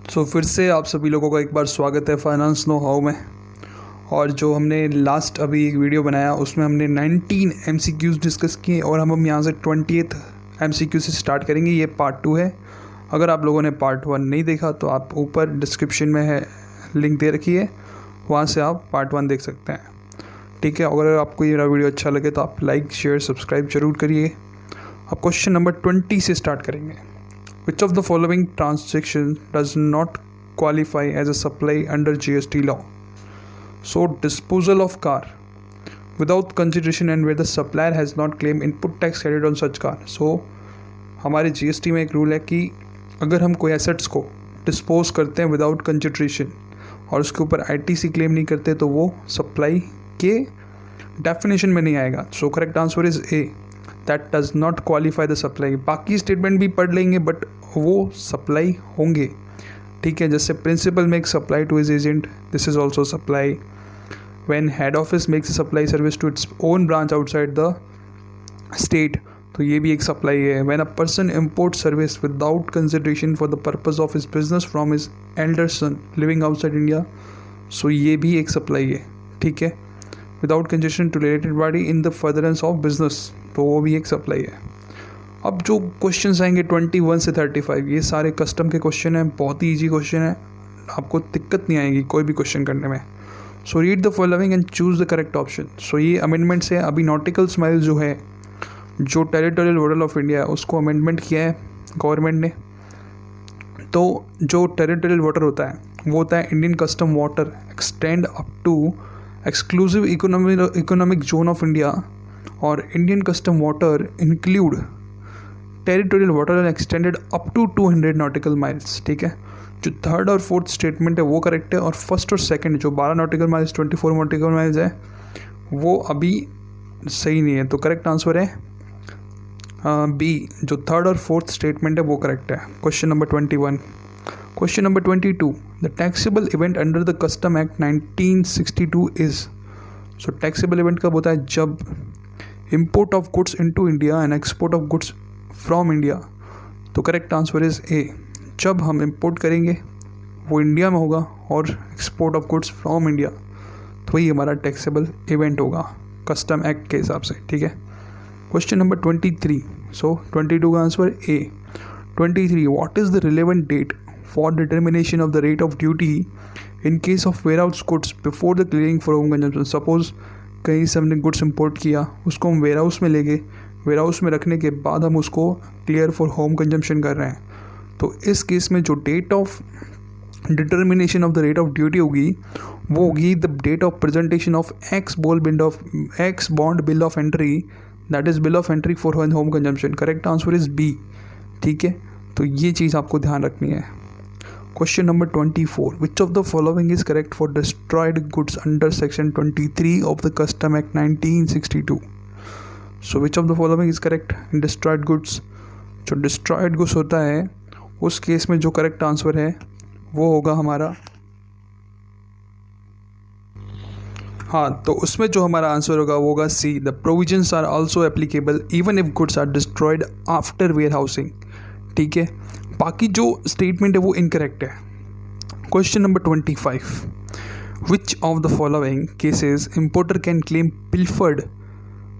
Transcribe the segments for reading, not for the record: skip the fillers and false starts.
फिर से आप सभी लोगों का एक बार स्वागत है फाइनेंस नो हाउ में। और जो हमने लास्ट अभी एक वीडियो बनाया उसमें हमने 19 MCQs डिस्कस किए और हम यहाँ से 20th MCQ से स्टार्ट करेंगे। ये पार्ट 2 है। अगर आप लोगों ने पार्ट 1 नहीं देखा तो आप ऊपर डिस्क्रिप्शन में है लिंक दे रखी है, वहाँ से आप पार्ट 1 देख सकते हैं। ठीक है, अगर आपको ये वीडियो अच्छा लगे तो आप लाइक शेयर सब्सक्राइब जरूर करिए। अब क्वेश्चन नंबर 20 से स्टार्ट करेंगे। Which of the following transactions does not qualify as a supply under GST law? So, disposal of car without consideration and where the supplier has not claimed input tax credit on such car. So, हमारे GST में एक rule है कि अगर हम कोई assets को dispose करते हैं विदाउट कंसिडरेशन और उसके ऊपर ITC क्लेम नहीं करते तो वो सप्लाई के डेफिनेशन में नहीं आएगा। सो correct answer is A, that does not qualify the supply. बाकी स्टेटमेंट भी पढ़ लेंगे बट वो सप्लाई होंगे। ठीक है, जैसे principal make supply to his agent, this is also supply. When head office makes supply service to its own branch outside the state, तो ये भी एक सप्लाई है। When a person import service without consideration for the purpose of his business from his elder son living outside India, so ये भी एक supply है। ठीक है, without consideration to related party in the furtherance of business, तो वो भी एक सप्लाई है। अब जो क्वेश्चंस आएंगे 21 से 35, ये सारे कस्टम के क्वेश्चन हैं, बहुत ही ईजी क्वेश्चन है, आपको दिक्कत नहीं आएगी कोई भी क्वेश्चन करने में। So read the following and choose the correct option. So ये अमेंडमेंट्स है। अभी नॉटिकल स्माइल जो है, जो टेरिटोरियल वाटर ऑफ इंडिया है, उसको अमेंडमेंट किया है गवर्नमेंट ने। तो जो टेरिटोरियल वाटर होता है वो होता है Indian custom water extend up to exclusive economic zone of India, और Indian custom water include territorial water extended up to 200 nautical miles. ठीक है, जो थर्ड और फोर्थ स्टेटमेंट है वो करेक्ट है, और फर्स्ट और सेकंड जो 12 नॉटिकल माइल्स 24 नॉटिकल माइल्स है वो अभी सही नहीं है। तो करेक्ट आंसर है बी, जो थर्ड और फोर्थ स्टेटमेंट है वो करेक्ट है। Question number 21। Question number 22, the taxable event under the custom act 1962 is. So taxable event कब होता है? जब import of goods into India and export of goods from India. तो करेक्ट आंसर इज ए, जब हम इंपोर्ट करेंगे वो इंडिया में होगा और export of goods from India, तो वही हमारा टैक्सेबल इवेंट होगा कस्टम एक्ट के हिसाब से। ठीक है, क्वेश्चन नंबर 23। सो 22 का answer A. 23, what is the relevant date for determination of the rate of duty in case of warehouse goods before the clearing for home consumption. Suppose कहीं से हमने goods import किया, उसको हम ware house में ले गए, ware house में रखने के बाद हम उसको क्लियर फॉर होम कंजम्पशन कर रहे हैं, तो इस केस में जो date of determination of the rate of duty होगी वो होगी the date of presentation of ex bond bill of entry, that is bill of entry for home consumption. Correct answer is B. ठीक है, तो ये चीज़ आपको ध्यान रखनी है। Question number 24, which of the following is correct for destroyed goods under section 23 of the custom act 1962। So which of the following is correct in destroyed goods. जो डिस्ट्रॉयड गुड्स होता है उस केस में जो करेक्ट आंसर है वो होगा हमारा, हाँ, तो उसमें जो हमारा आंसर होगा वो होगा C, the provisions are also applicable even if goods are destroyed after warehousing. ठीक है, बाकी जो स्टेटमेंट है वो इनकरेक्ट है। Question number 25, which of the following cases importer can claim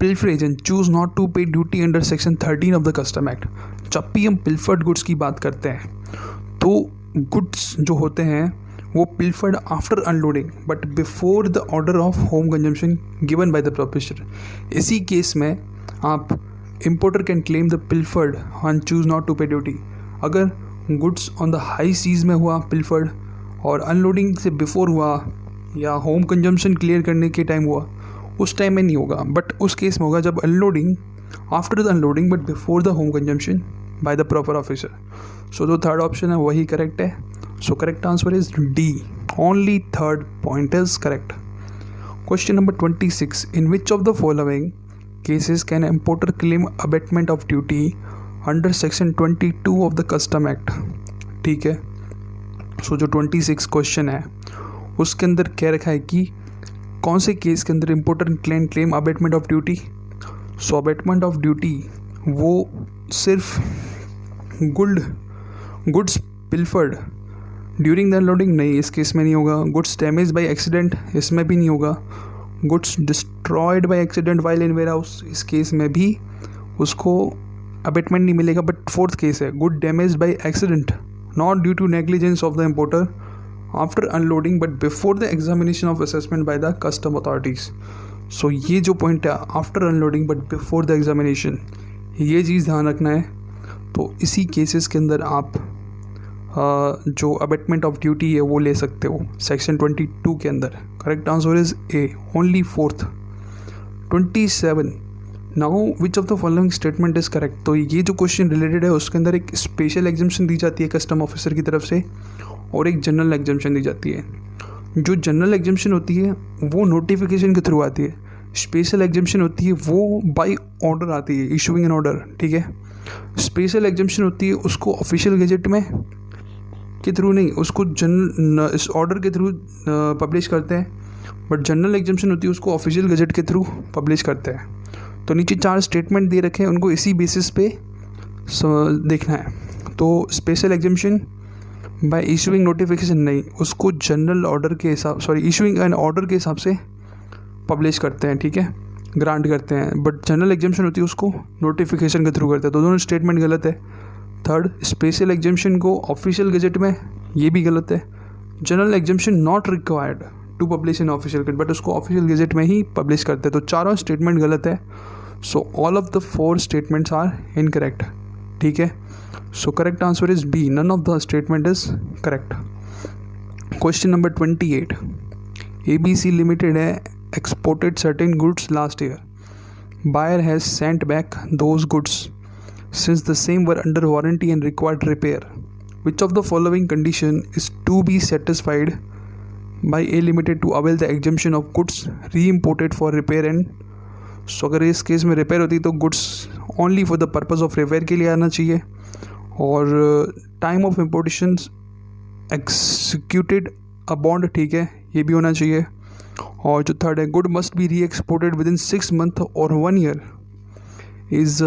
pilferage and choose not to pay duty under section 13 of the custom act. जब भी हम पिल्फर्ड गुड्स की बात करते हैं तो गुड्स जो होते हैं वो pilfered after unloading but before the order of home consumption given by the professor. इसी केस में आप importer can claim the pilfered and choose not to pay duty. अगर goods on the high seas में हुआ पिल्फर्ड और unloading से before हुआ या होम कंजम्पशन क्लियर करने के टाइम हुआ, उस टाइम में नहीं होगा, बट उस केस में होगा जब unloading after the unloading but before the home consumption by the proper officer. So जो थर्ड ऑप्शन है वही करेक्ट है। So correct answer is D, only third point is correct. Question number 26, in which of the following cases can importer claim abatement of duty under section 22 of the custom act. ठीक है, सो जो 26 question है उसके अंदर क्या रखा है कि कौन से केस के अंदर importer claim abatement of duty. So abatement of duty वो सिर्फ goods pilfered during the unloading नहीं, इस केस में नहीं होगा। गुड्स डैमेज बाय एक्सीडेंट, इसमें भी नहीं होगा। Goods destroyed by accident while in warehouse, इस केस में भी उसको अबेटमेंट नहीं मिलेगा। But fourth case is good damage by accident not due to negligence of the importer after unloading but before the examination of assessment by the custom authorities. So ये जो point है after unloading but before the examination, ये चीज़ ध्यान रखना है। तो इसी केसेस के अंदर आप जो अबेटमेंट ऑफ ड्यूटी है वो ले सकते हो सेक्शन 22 के अंदर। Correct answer is A, only fourth. 27, now which of the following statement is correct. तो ये जो क्वेश्चन रिलेटेड है उसके अंदर एक स्पेशल एग्जाम्शन दी जाती है कस्टम ऑफिसर की तरफ से और एक जनरल एग्जाम्शन दी जाती है। जो जनरल एग्जाम्शन होती है वो नोटिफिकेशन के थ्रू आती है, स्पेशल एग्जाम्शन होती है वो बाय ऑर्डर आती है, इशूइंग एन ऑर्डर, ठीक है। स्पेशल एग्जाम्शन होती है उसको ऑफिशियल गजट में के थ्रू नहीं, उसको इस ऑर्डर के थ्रू पब्लिश करते हैं। बट जनरल एग्जाम्शन होती है उसको ऑफिशियल गजट के थ्रू पब्लिश करते हैं। तो नीचे 4 स्टेटमेंट दे रखे हैं, उनको इसी बेसिस पे देखना है। तो special exemption bye issuing notification नहीं, उसको जनरल ऑर्डर के हिसाब इशूइंग एन ऑर्डर के हिसाब से पब्लिश करते हैं, ठीक है, ग्रांट करते हैं। बट जनरल एग्जाम्शन होती है उसको नोटिफिकेशन के थ्रू करते हैं। तो दोनों स्टेटमेंट गलत है। थर्ड, स्पेशल एग्जाम्शन को ऑफिशियल गजट में, ये भी गलत है। General exemption not required to publish in official gazette, but उसको ऑफिशियल गजट में ही पब्लिश करते हैं। तो चारों स्टेटमेंट गलत है। So all of the 4 statements are incorrect, ठीक है। So correct answer is B, none of the statement is correct. Question number 28, ABC limited है exported certain goods last year. Buyer has sent back those goods since the same were under warranty and required repair. Which of the following condition is to be satisfied by A Limited to avail the exemption of goods re-imported for repair and so अगर इस case में repair होती तो goods only for the purpose of repair के लिए आना चाहिए और time of importation executed a bond, ठीक है, ये भी होना चाहिए। और जो थर्ड है good must be re exported within 6 months और 1 year is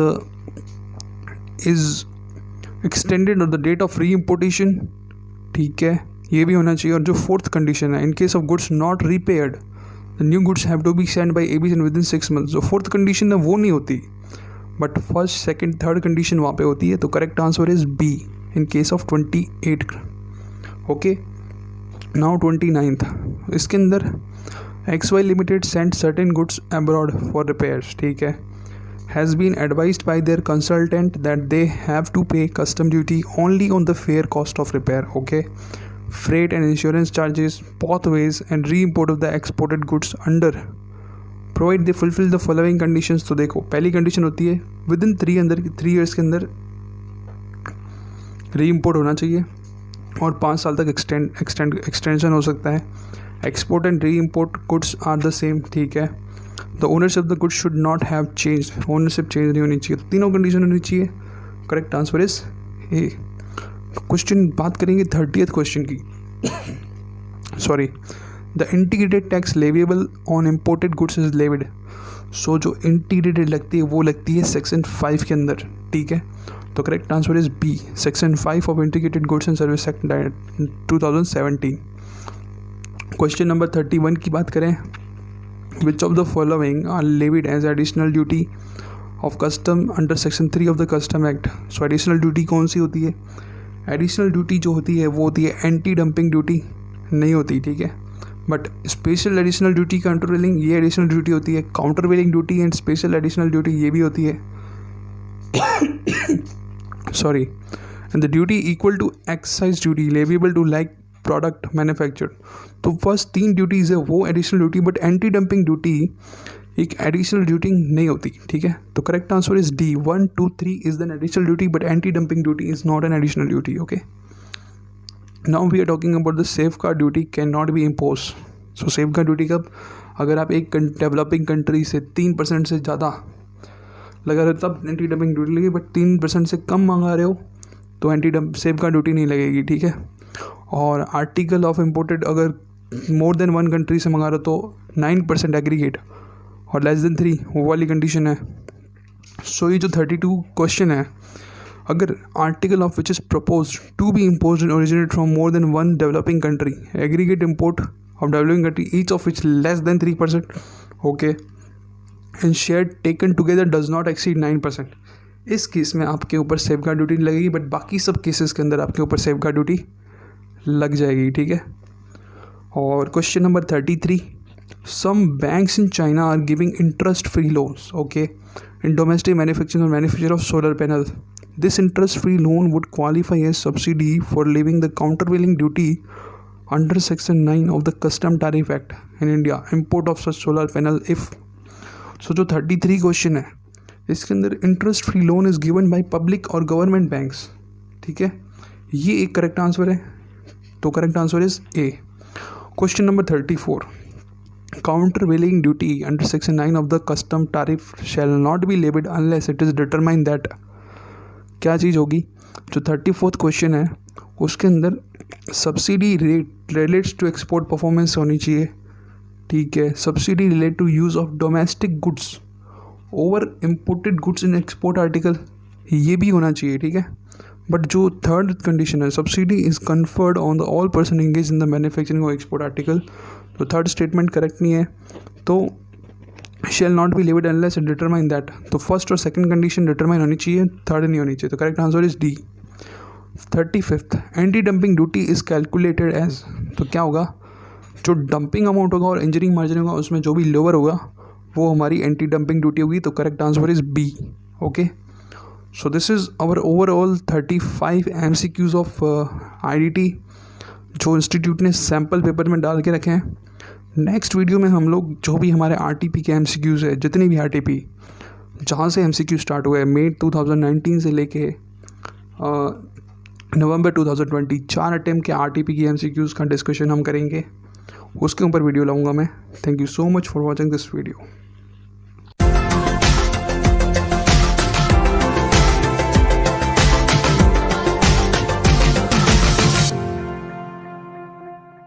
extended on the date of re importation, ठीक है, ये भी होना चाहिए। और जो फोर्थ कंडीशन है in case of goods not repaired the new goods have to be send by ABC within 6 months। जो फोर्थ कंडीशन है वो नहीं होती, but first second third condition वहाँ पे होती है। तो correct answer is B in case of 28। Okay, now 29th, इसके अंदर XY Limited sent certain goods abroad for repairs, ठीक है, has been advised by their consultant that they have to pay custom duty only on the fair cost of repair, okay, freight and insurance charges both ways and re-import of the exported goods under provided they fulfill the following conditions। तो देखो पहली condition होती है with in 3 years के अंदर री-इम्पोर्ट होना चाहिए और 5 साल तक एक्सटेंशन हो सकता है। Export and reimport goods are the same, ठीक है। The ownership of the goods should not have change, ownership change नहीं होनी चाहिए। तो तीनों कंडीशन होनी चाहिए। Correct answer is A. Question बात करेंगे 30th क्वेश्चन की। Sorry, the integrated tax leviable on imported goods is levied. So जो इंटीग्रेटेड लगती है वो लगती है सेक्शन 5 के अंदर, ठीक है। तो correct answer is B, section 5 of integrated goods and service act 2017। Question number 31 की बात करें, which of the following are levied as additional duty of custom under section 3 of the custom act. So additional duty कौन सी होती है? Additional duty जो होती है वो होती है एंटी डंपिंग ड्यूटी, नहीं होती, ठीक है। But special additional duty countervailing, ये एडिशनल ड्यूटी होती है। Countervailing duty and special additional duty ये भी होती है। Sorry, and the duty equal to excise duty leviable to like product manufactured. तो फर्स्ट 3 ड्यूटीज़ है वो additional duty, but anti dumping duty एक एडिशनल ड्यूटी नहीं होती, ठीक है। तो correct answer is D, 1, 2, 3 is an additional duty but anti dumping duty is not an additional duty, okay. Now we are talking about the safeguard duty can not be impose. So safeguard duty कब, अगर आप एक developing country से 3% से ज़्यादा लगा रहे हो तब एंटी डंपिंग ड्यूटी लगेगी, बट 3% से कम मंगा रहे हो तो एंटी सेफ गार्ड ड्यूटी नहीं लगेगी, ठीक है। और आर्टिकल ऑफ इम्पोर्टेड अगर मोर देन 1 कंट्री से मंगा रहे हो तो 9% एग्रीगेट और लेस देन 3 वो वाली कंडीशन है। सो ये जो 32 क्वेश्चन है अगर article of which is propose to be impose and originate from more than one developing country, aggregate import of developing country each of which less than 3%, okay, and share taken together does not exceed 9%, इस case में आपके ऊपर safeguard duty लगेगी, but बाकी सब cases के अंदर आपके ऊपर सेफगार्ड ड्यूटी लग जाएगी, ठीक है। और question number 33, some banks in China are giving interest free loans, okay, in domestic manufacturing और manufacture of solar panel. This interest free loan would qualify as subsidy for leaving the countervailing duty under section 9 of the custom tariff act in India, import of such solar panel if. So जो 33 question है इसके अंदर interest free loan is given by public और government banks, ठीक है, ये एक correct answer है, तो correct answer is A. Question number 34, countervailing duty under section 9 of the custom tariff shall not be levied unless it is determined that, क्या चीज़ होगी। जो 34th क्वेश्चन है उसके अंदर subsidy rate relates to export performance होनी चाहिए, ठीक है, subsidy relate to use of domestic goods over imported goods in export article, ये भी होना चाहिए, ठीक है। बट जो थर्ड कंडीशन है, subsidy is conferred on the all person engage in the manufacturing और एक्सपोर्ट आर्टिकल, तो थर्ड स्टेटमेंट करेक्ट नहीं है, तो shall not be levied unless determine that, तो फर्स्ट और सेकंड कंडीशन डिटरमाइन होनी चाहिए, थर्ड नहीं होनी चाहिए, तो correct answer is D. 35th, anti dumping duty is calculated as, तो क्या होगा, जो डंपिंग अमाउंट होगा और इंजीनियरिंग मार्जिन होगा उसमें जो भी लोअर होगा वो हमारी एंटी डंपिंग ड्यूटी होगी, तो correct answer is B, okay. So this is our overall 35 MCQs of IDT जो इंस्टीट्यूट ने सैम्पल पेपर में डाल के रखे हैं। नेक्स्ट वीडियो में हम लोग जो भी हमारे RTP के MCQs है, जितनी भी RTP जहाँ से MCQ स्टार्ट हुआ है, मई 2019 से लेके नवंबर 2020, 4 अटेम्प्ट के RTP की MCQs का डिस्कशन हम करेंगे, उसके ऊपर वीडियो लाऊंगा मैं। Thank you so much for watching this video.